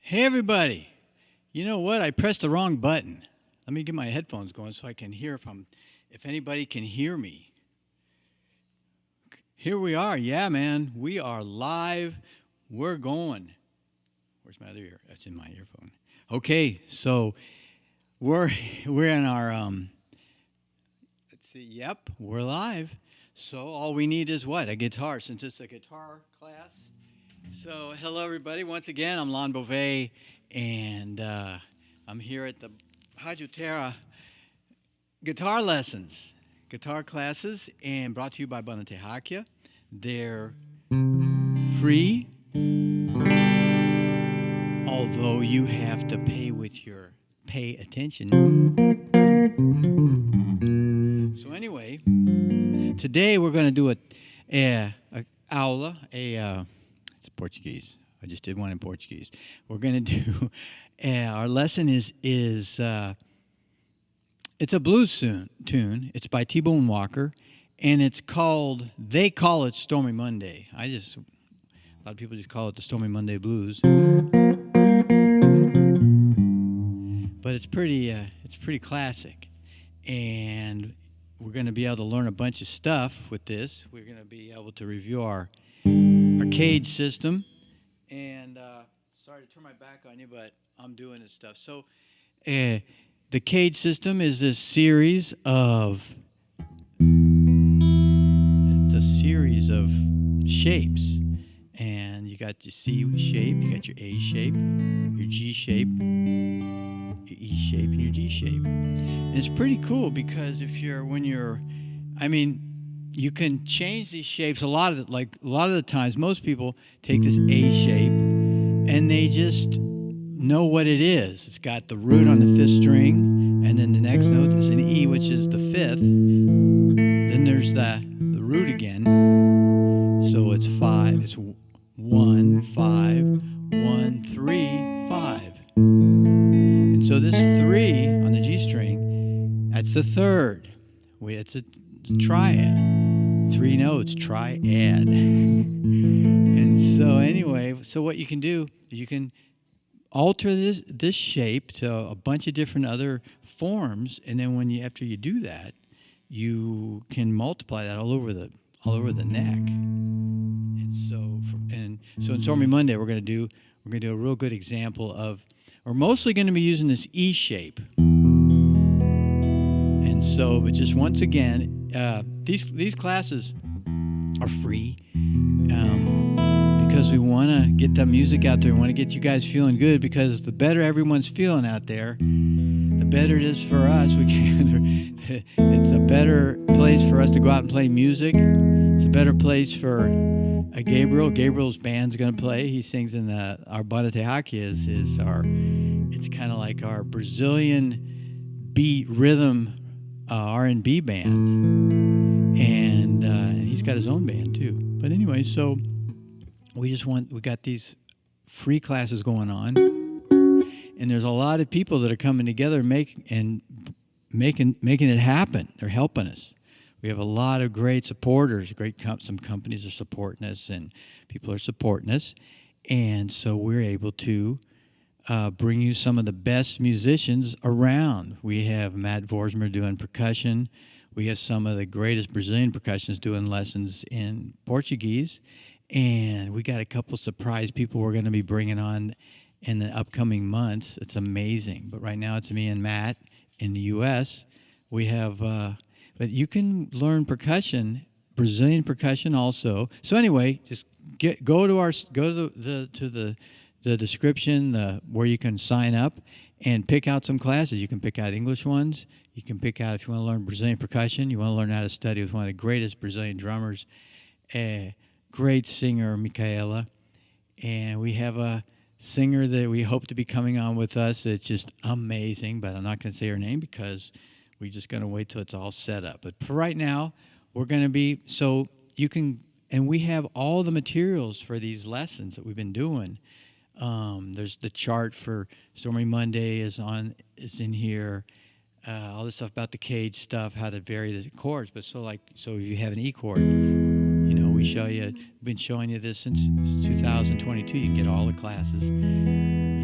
Hey, everybody. You know what? I pressed the wrong button. Let me get my headphones going so I can hear if anybody can hear me. Here we are. Yeah, man. We are live. We're going. Where's my other ear? That's in my earphone. Okay, so we're in our let's see. Yep, we're live. So all we need is what? A guitar, since it's a guitar class. So, hello, everybody. Once again, I'm Lon Beauvais, and I'm here at the Hajutera guitar lessons, guitar classes, and brought to you by Banatehakia. They're free, although you have to pay attention. So, anyway, today we're going to do a aula, it's Portuguese. I just did one in Portuguese. We're going to do our lesson is it's a blues tune. It's by T-Bone Walker, and they call it Stormy Monday. A lot of people just call it the Stormy Monday Blues, but it's pretty classic, and we're going to be able to learn a bunch of stuff with this. We're going to be able to review our cage system, and sorry to turn my back on you, but I'm doing this stuff. So the cage system is a series of shapes, and you got your C shape, you got your A shape, your G shape, your E shape, and your G shape. And it's pretty cool because you can change these shapes. A lot of the times, most people take this A shape and they just know what it is. It's got the root on the fifth string, and then the next note is an E, which is the fifth. Then there's the root again. So it's 5. It's 1, 5, 1, 3, 5. And so this 3 on the G string, that's the third. It's a triad. 3 notes, triad. And so anyway, so what you can do, you can alter this shape to a bunch of different other forms, and then after you do that, you can multiply that all over the neck. And so in Stormy Monday, we're gonna do a real good example of. We're mostly going to be using this E shape. And so, but just once again, these classes are free because we want to get the music out there. We want to get you guys feeling good, because the better everyone's feeling out there, the better it is for us. It's a better place for us to go out and play music. It's a better place for Gabriel. Gabriel's band's going to play. He sings in our Banatehakia is our. It's kind of like our Brazilian beat rhythm R&B band, and he's got his own band too. But anyway, so we got these free classes going on, and there's a lot of people that are coming together making it happen. They're helping us. We have a lot of great supporters. Some companies are supporting us, and people are supporting us, and so we're able to bring you some of the best musicians around. We have Matt Vorsmer doing percussion. We have some of the greatest Brazilian percussionists doing lessons in Portuguese. And we got a couple surprise people we're going to be bringing on in the upcoming months. It's amazing. But right now it's me and Matt in the U.S. We have, but you can learn percussion, Brazilian percussion also. So anyway, just go to the description where you can sign up and pick out some classes. You can pick out English ones. You can pick out, if you want to learn Brazilian percussion, you want to learn how to study with one of the greatest Brazilian drummers, a great singer, Micaela. And we have a singer that we hope to be coming on with us. It's just amazing, but I'm not going to say her name because we're just going to wait till it's all set up. But for right now, we're going to be, so you can, and we have all the materials for these lessons that we've been doing. There's the chart for Stormy Monday is in here. All this stuff about the cage stuff, how to vary the chords. But so if you have an E chord, we've been showing you this since 2022. You can get all the classes.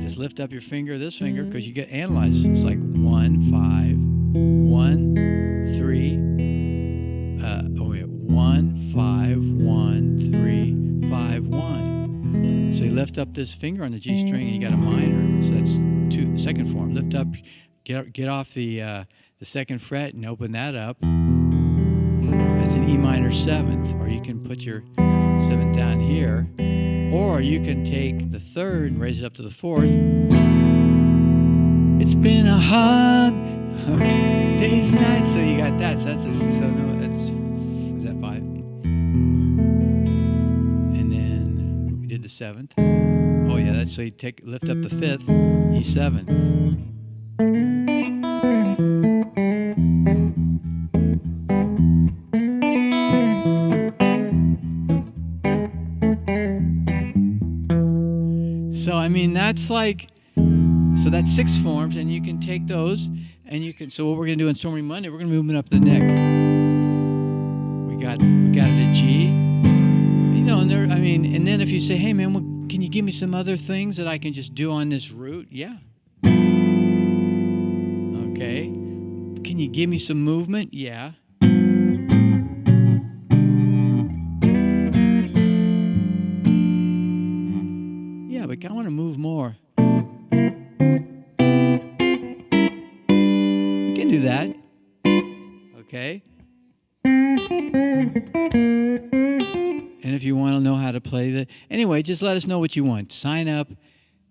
Just lift up your finger, this finger, because you get analyzed. It's like 1, 5, 1, 3. 1, 5, 1, 3, 5, 1. So you lift up this finger on the G string, and you got a minor. So that's second form. Lift up, get off the second fret and open that up. That's an E minor 7th, or you can put your 7th down here, or you can take the 3rd and raise it up to the 4th. It's been a hard days and nights. So you got that. So that's is that 5? And then we did the 7th. Oh yeah, that's so you lift up the 5th, E7. So I mean that's like, so that's 6 forms, and you can take those, and you can. So what we're gonna do on Stormy Monday, we're gonna move it up the neck. We got it at G, you know, and there. I mean, and then if you say, hey man, well, can you give me some other things that I can just do on this root? Yeah. Okay. Can you give me some movement? Yeah. Yeah, but I want to move more. We can do that. Okay. And if you want to know how to play anyway, just let us know what you want. Sign up,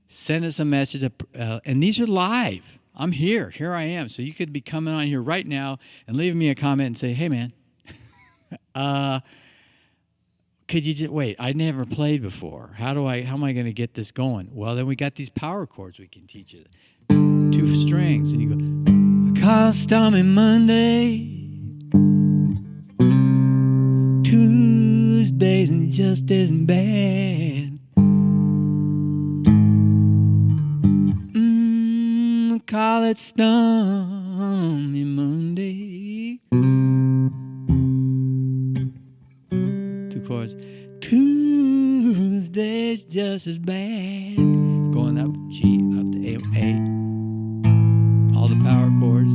send us a message, and these are live. I'm here. Here I am. So you could be coming on here right now and leaving me a comment and say, hey, man, could you just wait? I never played before. How am I going to get this going? Well, then we got these power chords we can teach you. 2 strings, and you go, call Stormy Monday, Tuesdays and just isn't bad. Call it Stormy Monday. 2 chords. Tuesday's just as bad. Going up G, up to A. All the power chords.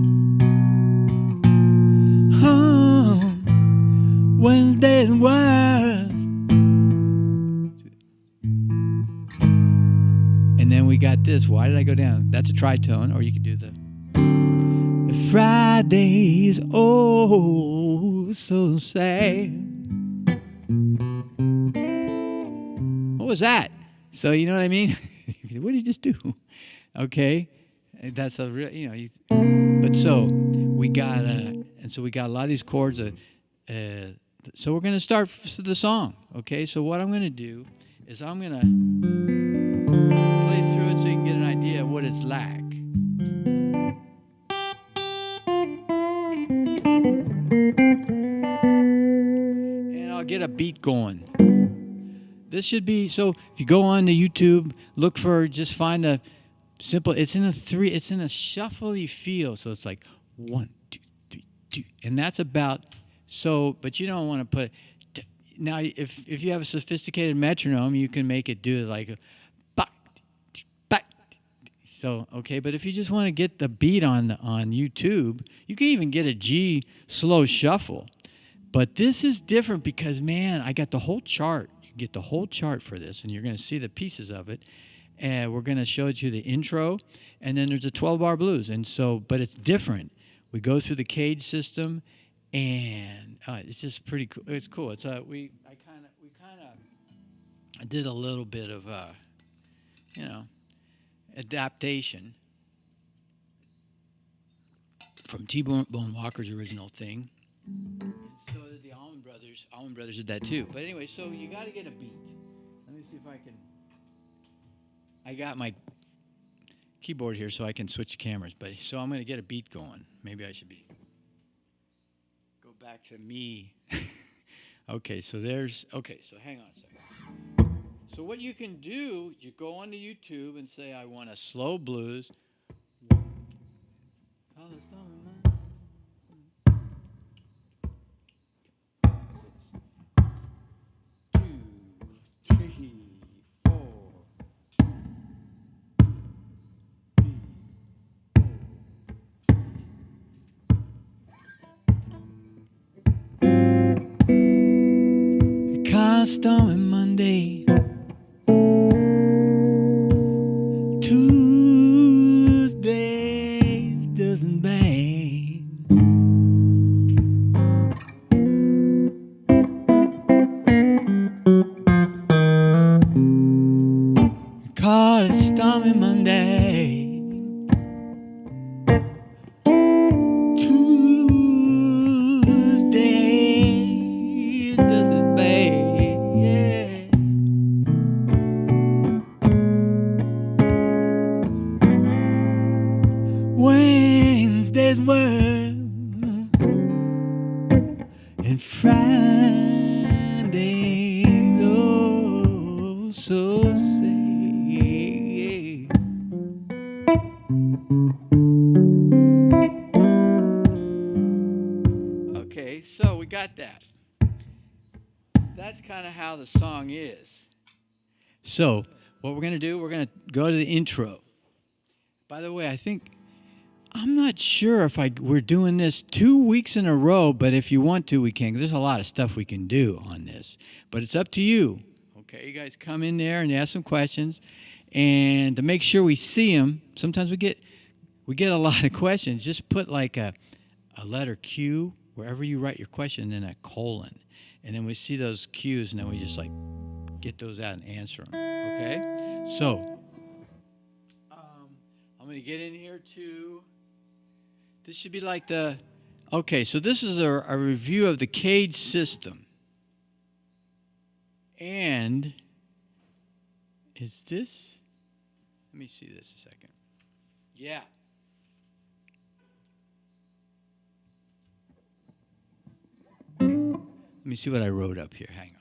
Wednesday's worse. And then we got this. Why did I go down? That's a tritone, or you could do the Fridays, oh, so sad. What was that? So you know what I mean? What did you just do? Okay, that's a real, you know. But so we got, and so we got a lot of these chords. So we're gonna start the song. Okay, so what I'm gonna do is I'm gonna play through it so you can get an idea of what it's like. And I'll get a beat going. This should be, so if you go on to YouTube, look for, just find a simple, it's in a shuffly feel. So it's like 1, 2, 3, 2. And that's about, so, but you don't want to put, now if you have a sophisticated metronome, you can make it do like a, so, okay, but if you just want to get the beat on YouTube, you can even get a G slow shuffle. But this is different because, man, I got the whole chart. You can get the whole chart for this, and you're going to see the pieces of it. And we're going to show you the intro, and then there's a 12-bar blues. And so, but it's different. We go through the cage system, and it's just pretty cool. It's cool. It's I did a little bit of adaptation from T-Bone Walker's original thing. And so did the Allman Brothers. Allman Brothers did that too. But anyway, so you got to get a beat. Let me see if I can. I got my keyboard here so I can switch cameras. But so I'm going to get a beat going. Maybe I should go back to me. Okay, so so hang on a second. So what you can do, you go onto YouTube and say, I want a slow blues. 2, 3, 4. a stormy Monday. Tuesdays doesn't bang. Call it stormy Monday. Tuesday doesn't bang. Yeah. Wednesday's work and Friday's oh so sad. Okay, so we got that. That's kind of how the song is. So what we're going to do, we're going to go to the intro. By the way, I'm not sure if we're doing this 2 weeks in a row, but if you want to, we can. There's a lot of stuff we can do on this, but it's up to you. Okay, you guys come in there and ask some questions, and to make sure we see them, sometimes we get a lot of questions. Just put like a letter Q wherever you write your question, and then a colon, and then we see those Q's, and then we just like get those out and answer them. Okay, so I'm going to get in here too. This should be like okay, so this is a review of the cage system. And is this, let me see this a second. Yeah. Let me see what I wrote up here. Hang on.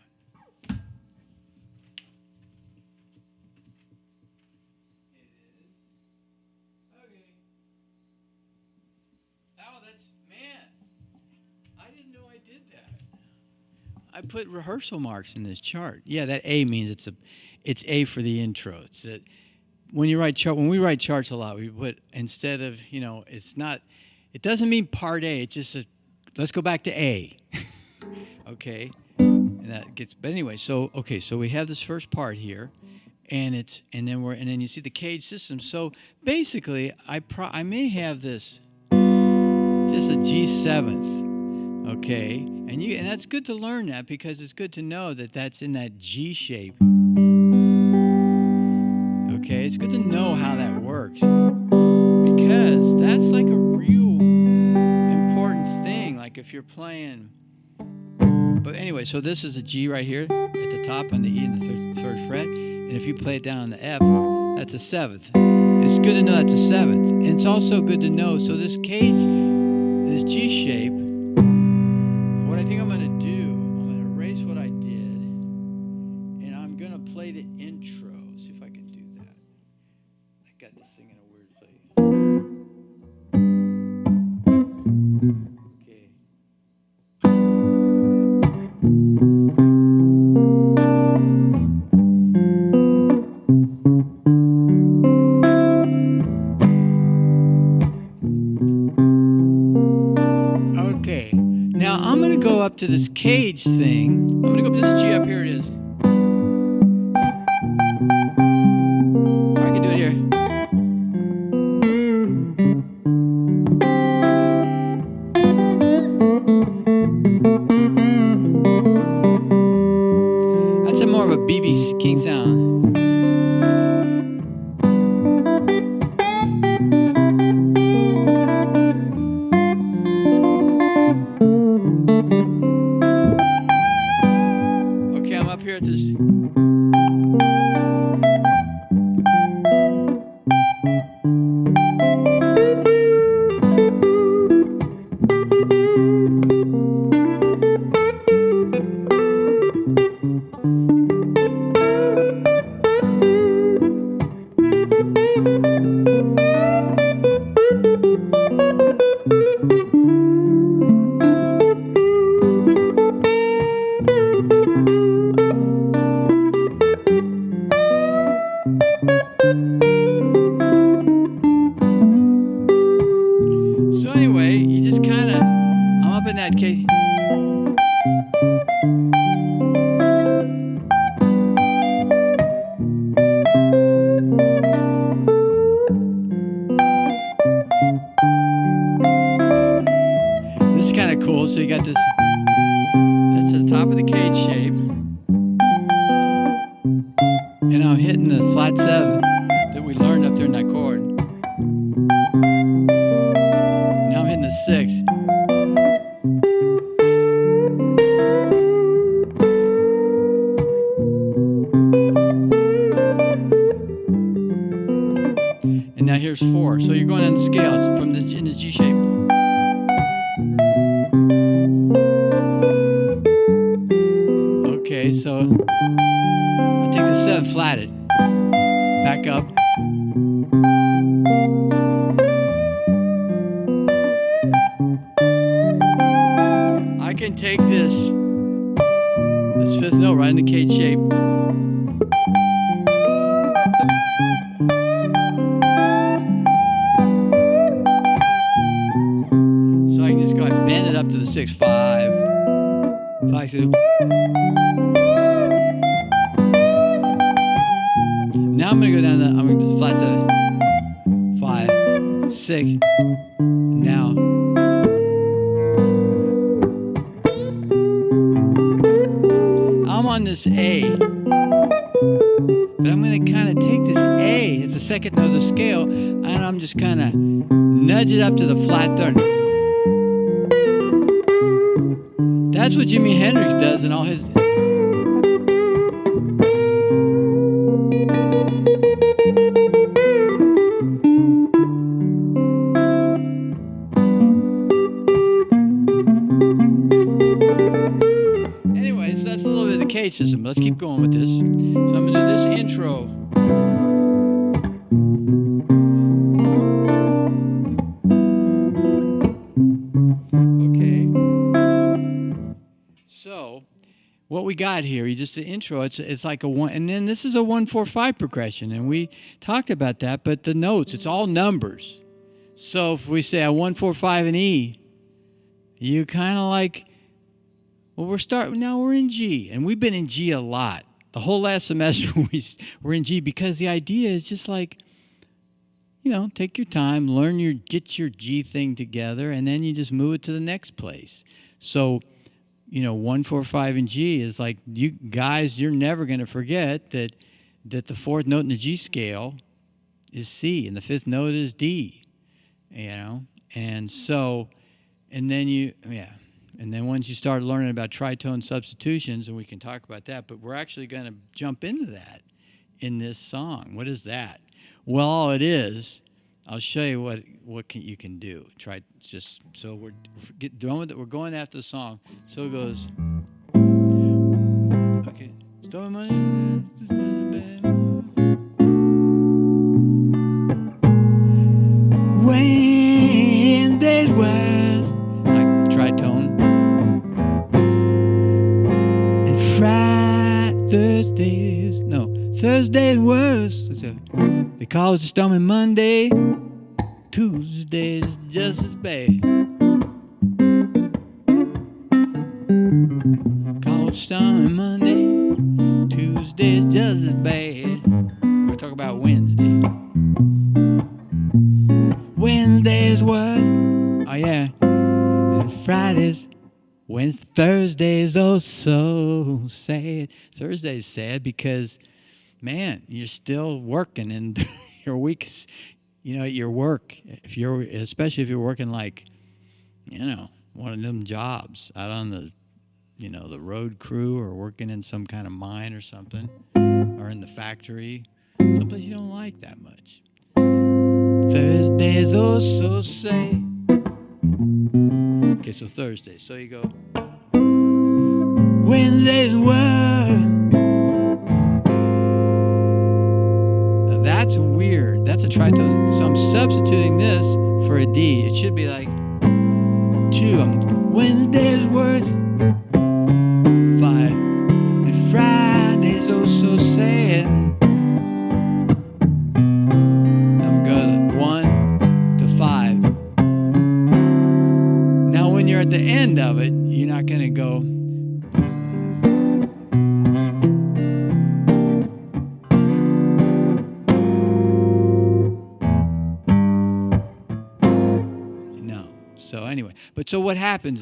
I put rehearsal marks in this chart. Yeah, that A means it's A for the intro. It's that when we write charts a lot, we put instead of, it's not, it doesn't mean part A. It's just let's go back to A. Okay, and that gets. But anyway, so we have this first part here, and then you see the cage system. So basically, I may have this just a G7th. Okay, and that's good to learn that, because it's good to know that that's in that G shape. Okay, it's good to know how that works, because that's like a real important thing. Like if you're playing, but anyway, so this is a G right here at the top on the E and the third fret, and if you play it down on the F, that's a 7th. It's good to know that's a 7th, and it's also good to know. So this cage, this G shape. What I think I'm going to do, I'm going to erase what I did, and I'm going to play the intro. See if I can do that. I got this thing in a weird place. Okay. Now I'm going to go up to this cage thing. I'm going to go up to this G up here. It is. Or I can do it here. That's more of a BB King sound. Here at this. So anyway, you just kind of, I'm up in that case. kind of cool. So you got this. That's the top of the cage shape, and I'm hitting the flat 7 that we learned up there in that chord. Now I'm hitting the 6. And now here's 4. So you're going on the scale. It's from in the G shape. Okay, so I'll take the 7 flatted. Back up. I can take this 5th note right in the cage shape. So I can just go ahead and bend it up to the 6, 5, 5, 6. Now I'm going to go down to, I'm going to the flat 7, 5, 6. Now, I'm on this A, but I'm going to kind of take this A, it's the 2nd note of the scale, and I'm just kind of nudge it up to the flat 3rd. That's what Jimi Hendrix does in all his... Anyways, that's a little bit of the cage system. Let's keep going with this. So I'm going to do this intro. What we got here, you just the intro, it's like a 1, and then this is a 1-4-5 progression, and we talked about that, but the notes, it's all numbers. So if we say a 1-4-5 in E, you kind of like, well, now we're in G, and we've been in G a lot. The whole last semester we're in G, because the idea is just like, take your time, get your G thing together, and then you just move it to the next place. So 1-4-5 in G is like, you guys, you're never going to forget that the 4th note in the G scale is C and the 5th note is D, and so, and then once you start learning about tritone substitutions, and we can talk about that, but we're actually going to jump into that in this song. What is that? Well, all it is, I'll show you what you can do. Try just so we're done with it. We're going after the song. So it goes. Okay. Stormy Monday. Wednesdays was like tritone, and Thursdays was. They call it the Stormy Monday. Tuesdays just as bad. Call it Stormy Monday. Tuesdays just as bad. We're talking about Wednesday. Wednesdays was, oh yeah, and Fridays. Thursdays, oh so sad. Thursday's sad because, man, you're still working and your week's, at your work. Especially if you're working like, one of them jobs out on the, the road crew, or working in some kind of mine or something, or in the factory, someplace you don't like that much. Thursdays, oh so sad. Okay, so Thursday. So you go. Wednesdays was. That's weird. That's a tritone. So I'm substituting this for a D. It should be like 2. Wednesdays worth 5. And Fridays oh so sad. I'm going 1 to 5. Now when you're at the end of it, you're not going to go. So anyway, so what happens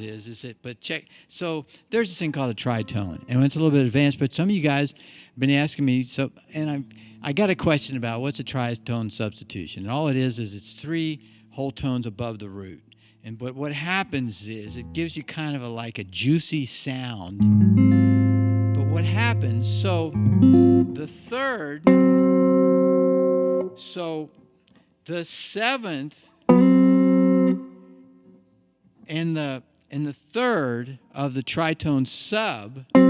so there's this thing called a tritone, and it's a little bit advanced, but some of you guys have been asking me, and I got a question about what's a tritone substitution, and all it is it's 3 whole tones above the root, but what happens is it gives you kind of like a juicy sound, but what happens, so the 7th and the 3rd of the tritone sub, the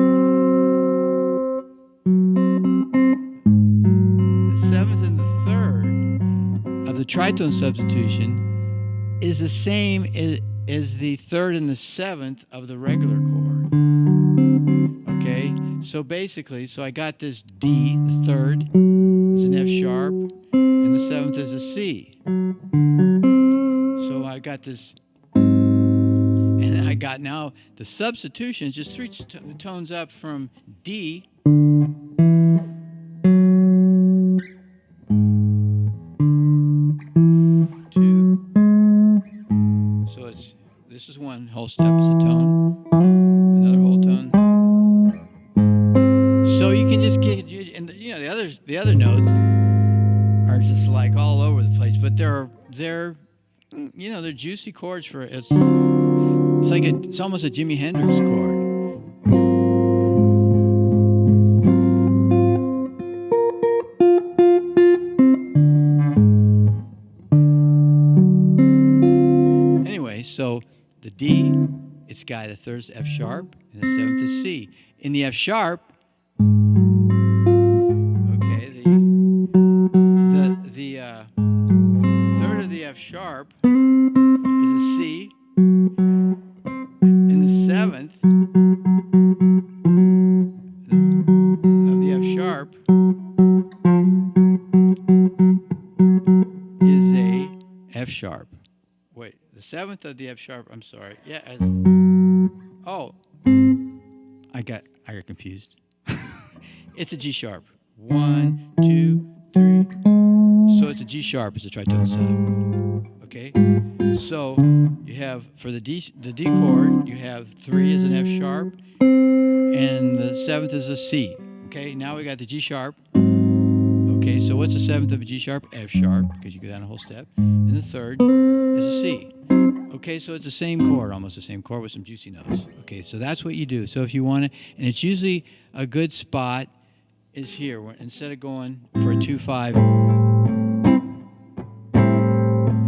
7th and the 3rd of the tritone substitution is the same as the 3rd and the 7th of the regular chord. Okay, so basically, I got this D, the 3rd is an F sharp, and the 7th is a C. So I got this. And I got now the substitution is just 3 tones up from D to, so this is one whole step is a tone, another whole tone. So you can just get, and the other notes are just like all over the place, but they're juicy chords for it. It's almost a Jimi Hendrix chord. Anyway, so the D, it's got the 3rd is F sharp, and the 7th is C. In the F sharp, okay, the 3rd of the F sharp is a C. And the 7th of the F sharp is a F sharp. Wait, the 7th of the F sharp, I'm sorry. Yeah. I got confused. It's a G sharp. 1, 2, 3. So it's a G sharp, it's a tritone sub. Okay? So you have for the D chord, you have 3 as an F sharp, and the 7th is a C. Okay, now we got the G sharp. Okay, so what's the 7th of a G sharp? F sharp, because you go down a whole step. And the 3rd is a C. Okay, so it's the same chord, almost the same chord with some juicy notes. Okay, so that's what you do. So if you want to, and it's usually a good spot is here. Instead of going for a 2-5,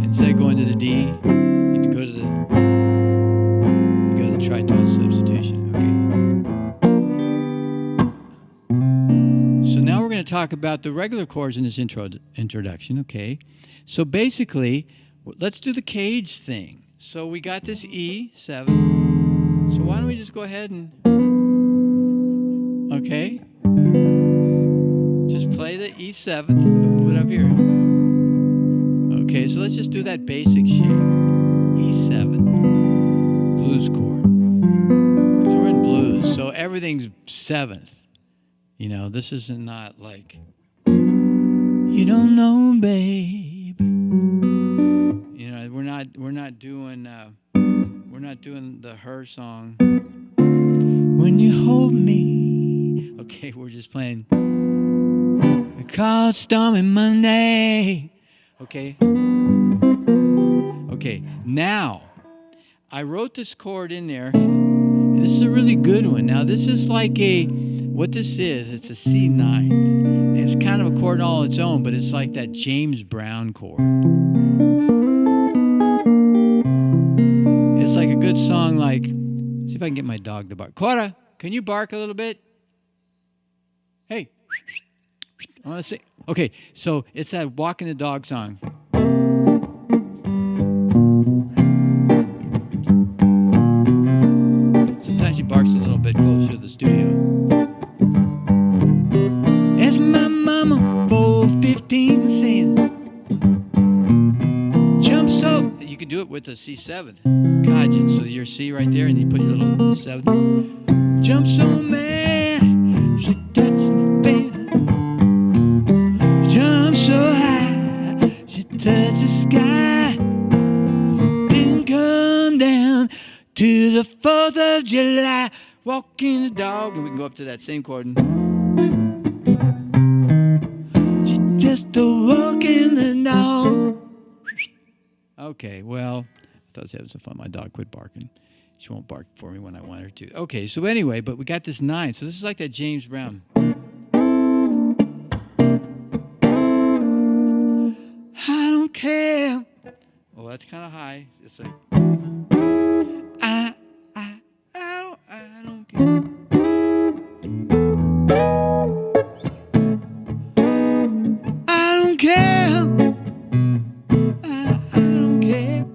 instead of going to the D, you go to the tritone substitution. Okay. So now we're going to talk about the regular chords in this introduction. Okay. So basically, let's do the cage thing. So we got this E7. So why don't we just go ahead and, okay, just play the E7th, move it up here. Okay, so let's just do that basic shape. E7, blues chord. Because we're in blues, so everything's 7th. This is not like, you don't know, babe. We're not doing the Her song. When you hold me. Okay, we're just playing. We call it Stormy Monday. Okay. Okay, now I wrote this chord in there. And this is a really good one. Now this is like what this is, it's a C9. And it's kind of a chord all its own, but it's like that James Brown chord. It's like a good song, like, see if I can get my dog to bark. Cora, can you bark a little bit? Hey, I want to say, okay, so it's that walking the dog song. Sometimes she barks a little bit closer to the studio. As my mama, 415 saying, jump so. You can do it with the C7th. God, so your C right there, and you put your little 7th. Jump so mad, she touched the bed. Jump so high, she touched the sky. Didn't come down to the 4th of July, walking the dog. And we can go up to that same chord. She's just a walking the dog. Okay, well, I thought I was having some fun. My dog quit barking. She won't bark for me when I want her to. Okay, so anyway, but we got this 9. So this is like that James Brown. I don't care. Well, that's kind of high. It's like I don't care. I don't care. I don't care.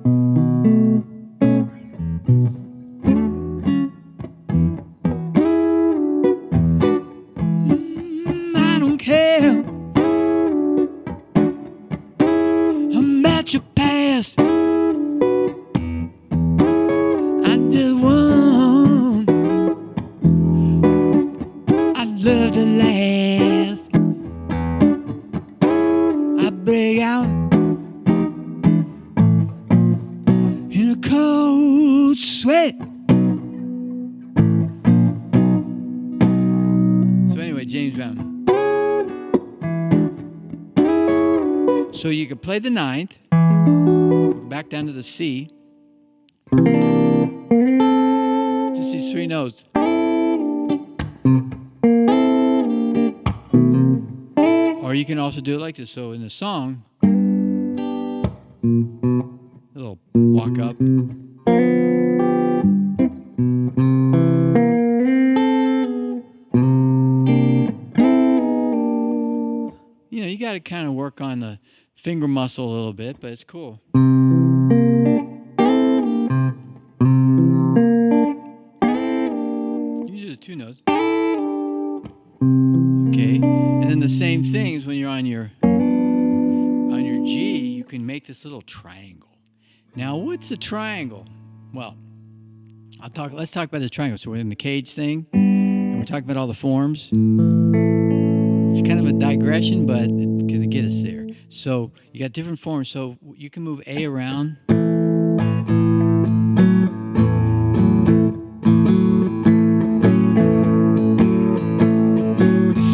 I don't care. I'm at your past. I just want. I love to last. I break out in a cold sweat. So anyway, James Brown. So you can play the 9th, back down to the C. Just these 3 notes. Or you can also do it like this. So in the song, a little walk up. You know, you got to kind of work on the finger muscle a little bit, but it's cool. You do the 2 notes. Okay, and then the same things when you're on your G, you can make this little triangle. Now, what's a triangle? Well, let's talk about the triangle. So we're in the cage thing, and we're talking about all the forms. It's kind of a digression, but it's going to get us there. So you got different forms. So you can move A around.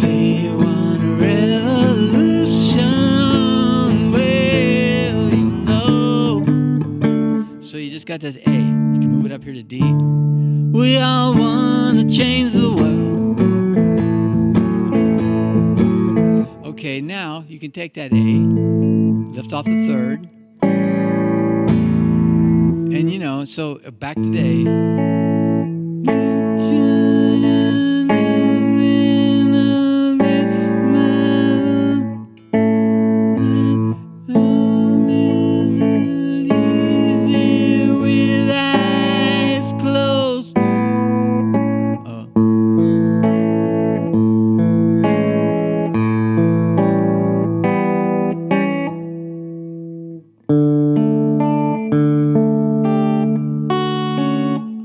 Say you want a revolution, well, you know. So you just got this A. You can move it up here to D. We all want to change the world. Okay, now you can take that A, lift off the 3rd, and you know, so back to the A. With eyes closed.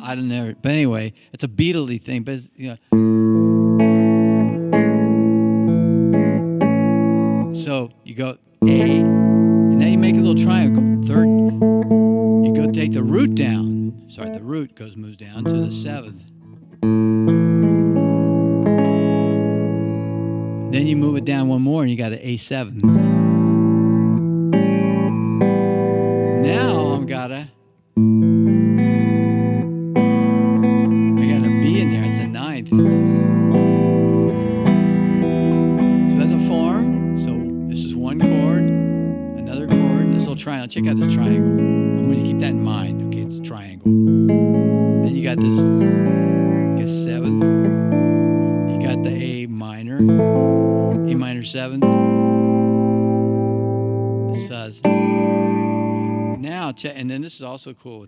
I don't know, but anyway, it's a Beatley thing. But it's, you know, so you go A, and now you make a little triangle. 3rd, you go take the root down. Sorry, the root moves down to the 7th. Then you move it down one more, and you got an A7. Now I got a B in there. It's a 9th. So that's a form. So this is one chord, another chord, this little triangle. Check out this triangle. I'm going to keep that in mind. Okay, it's a triangle. Then you got this, 7th. You got the A minor 7th. The sus. Now check, and then this is also cool.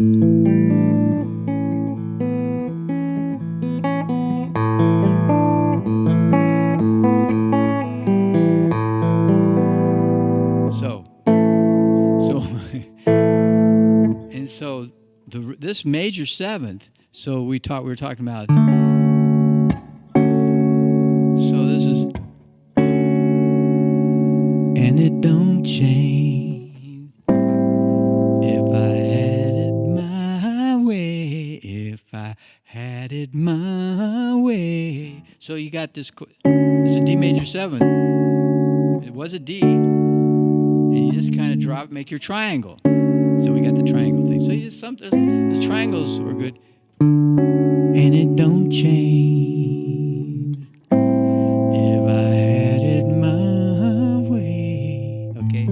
So this major 7th. So we were talking about. So this is, and it don't change if I had it my way. had it my way. So you got this. It's a D major 7. It was a D. And you just kind of drop, make your triangle. So we got the triangle thing. So you just the triangles were good. And it don't change if I had it my way. Okay.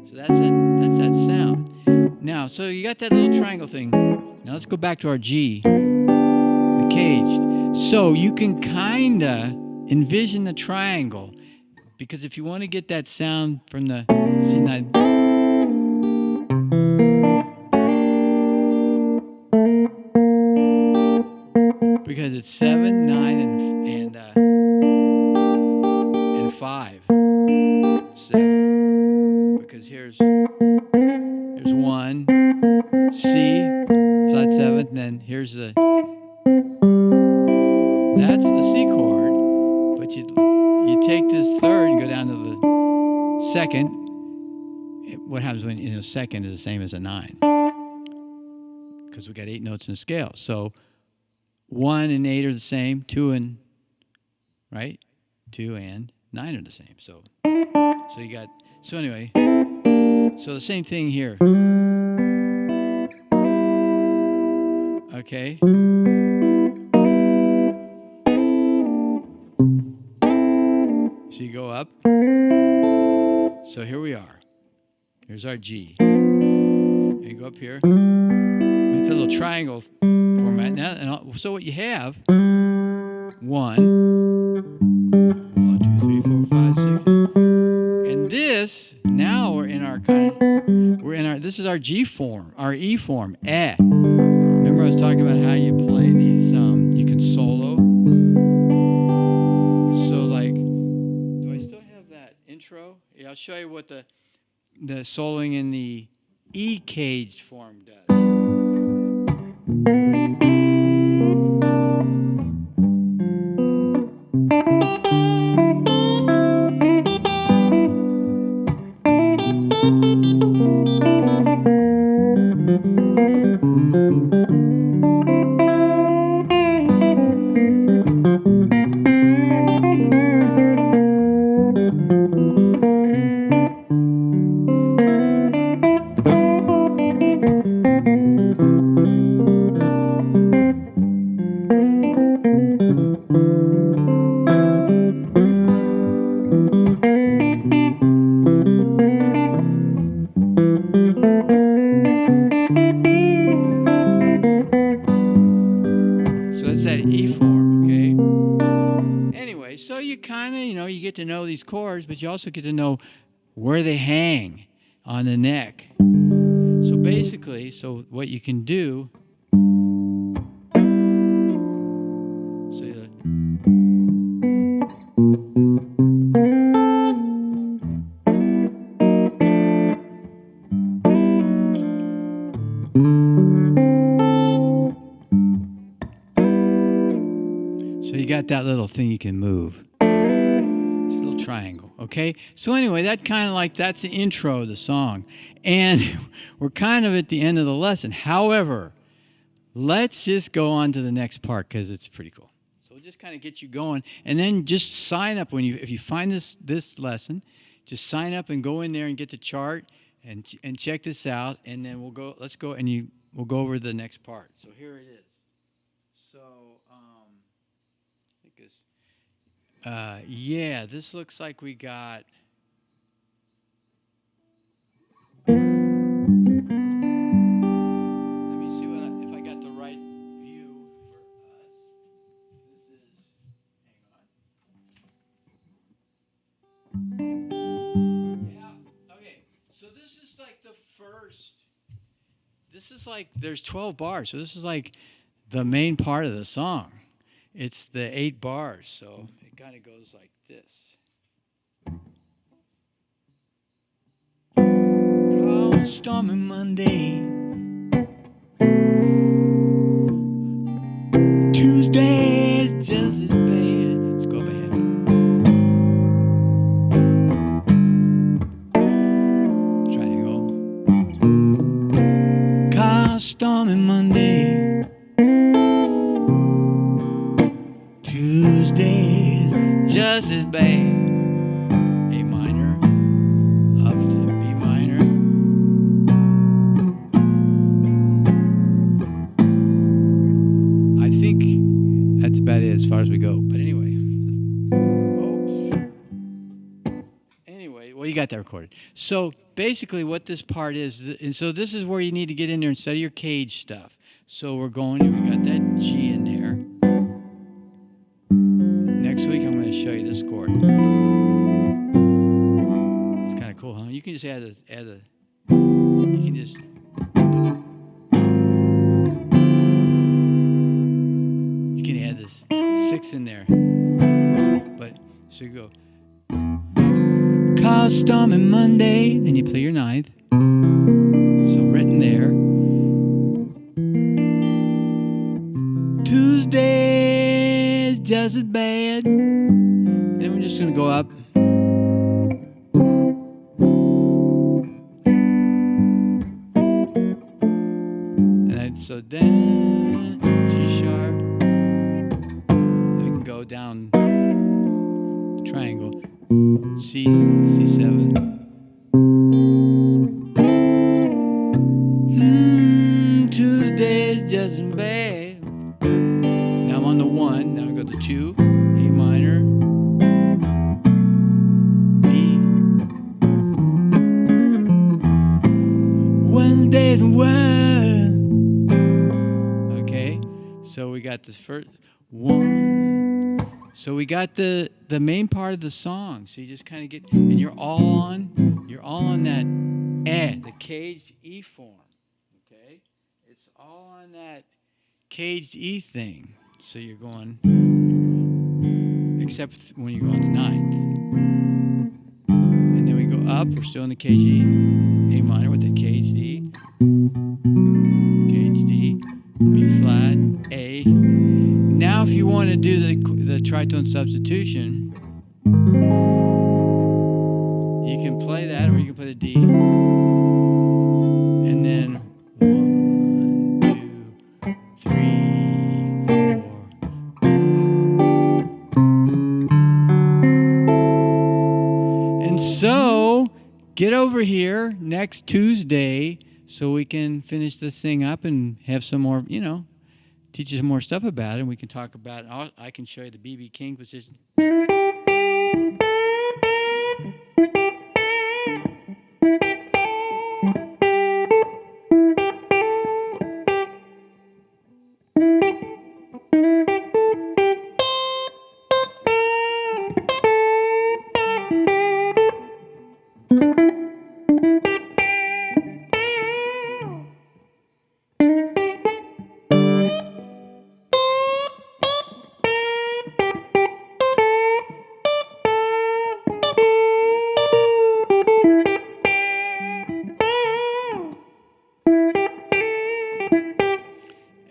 So that's it. That's that sound. Now, so you got that little triangle thing. Now let's go back to our G, the caged. So you can kind of envision the triangle, because if you want to get that sound from the C9, because it's 7, 9, and 5. 7. Because here's 1, C, flat 7th, and then here's the, that's the C chord, but you take this third and go down to the second. What happens when, second is the same as a 9? Because we got 8 notes in the scale. So 1 and 8 are the same, 2 and 9 are the same. So you got, so anyway, so the same thing here. Okay. So you go up. So here we are. Here's our G. And you go up here. Make the little triangle format. Now, so what you have, 1, 2, 3, 4, 5, 6. And this, now we're in our this is our G form, our E form, eh. Remember I was talking about how you play these, you can solo. So like, do I still have that intro? Yeah, I'll show you what the soloing in the E caged form does. You get to know these chords, but you also get to know where they hang on the neck. So basically, what you can do, so you got that little thing you can move. Triangle. Okay, so anyway, that's the intro of the song, and we're kind of at the end of the lesson. However, let's just go on to the next part because it's pretty cool. So we'll just kind of get you going, and then just sign up if you find this lesson, just sign up and go in there and get the chart and check this out, and then we'll go. Let's go and we'll go over the next part. So here it is. So I think this. Yeah, this looks like we got. Let me see if I got the right view for us. This is, hang on. Yeah, okay. So this is like the first. This is like, there's 12 bars, so this is like the main part of the song. It's the 8 bars, so it kind of goes like this. Oh, stormy Monday, Tuesday's just as bad. Let's go back. Triangle. Call stormy Monday, just as bad. A minor up to B minor. I think that's about it as far as we go. But anyway. Anyway, well, you got that recorded. So basically what this part is, and so this is where you need to get in there and study your cage stuff. So we got that G in there. Next week I'm going to show you this chord. It's kind of cool, huh? You can just you can just add this 6 in there. But so you go call Stormy Monday, then you play your 9th. So written there. Tuesday is just as bad. Then we're just gonna go up. And so then G sharp. Then we can go down the triangle. C7. Tuesday's just as bad. Now I'm on the 1. Now I go to 2. A minor. B. Wednesday's well. Okay. So we got this first 1. So we got the main part of the song. So you just kind of get, and you're all on that the caged E form. Okay, it's all on that caged E thing. So you're going, except when you go on the 9th, and then we go up. We're still in the caged E, A minor with the caged E, caged D, B flat, A. Now, if you want to do the tritone substitution, you can play that, or you can play the D, and then 1, 2, 3, 4. And so, get over here next Tuesday so we can finish this thing up and have some more, teach you some more stuff about it, and we can talk about it. I can show you the B.B. King position.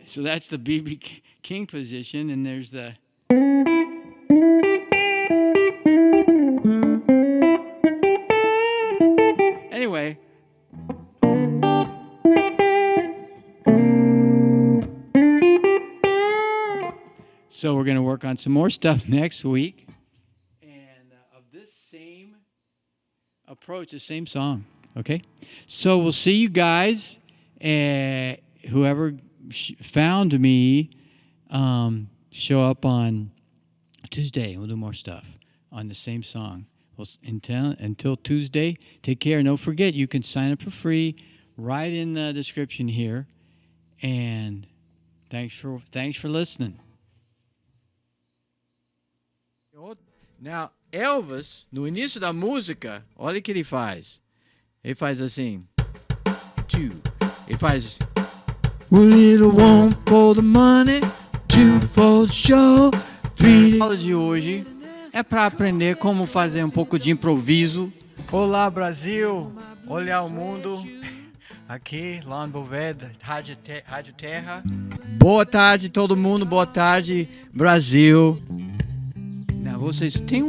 So that's the B.B. King position, and there's the... Anyway. So we're going to work on some more stuff next week. And of this same approach, the same song. Okay? So we'll see you guys. Whoever found me, show up on Tuesday. We'll do more stuff on the same song. Well, until Tuesday, take care. And don't forget, you can sign up for free right in the description here. And thanks for listening. Now, Elvis, no início da música, olha o que ele faz. Ele faz assim. Ele faz... A little one for the money, 2 for the show, 3... A aula de hoje é para aprender como fazer um pouco de improviso. Olá, Brasil! Olhar o mundo. Aqui, lá no Boveda, Rádio Terra. Boa tarde, todo mundo. Boa tarde, Brasil. Now, vocês têm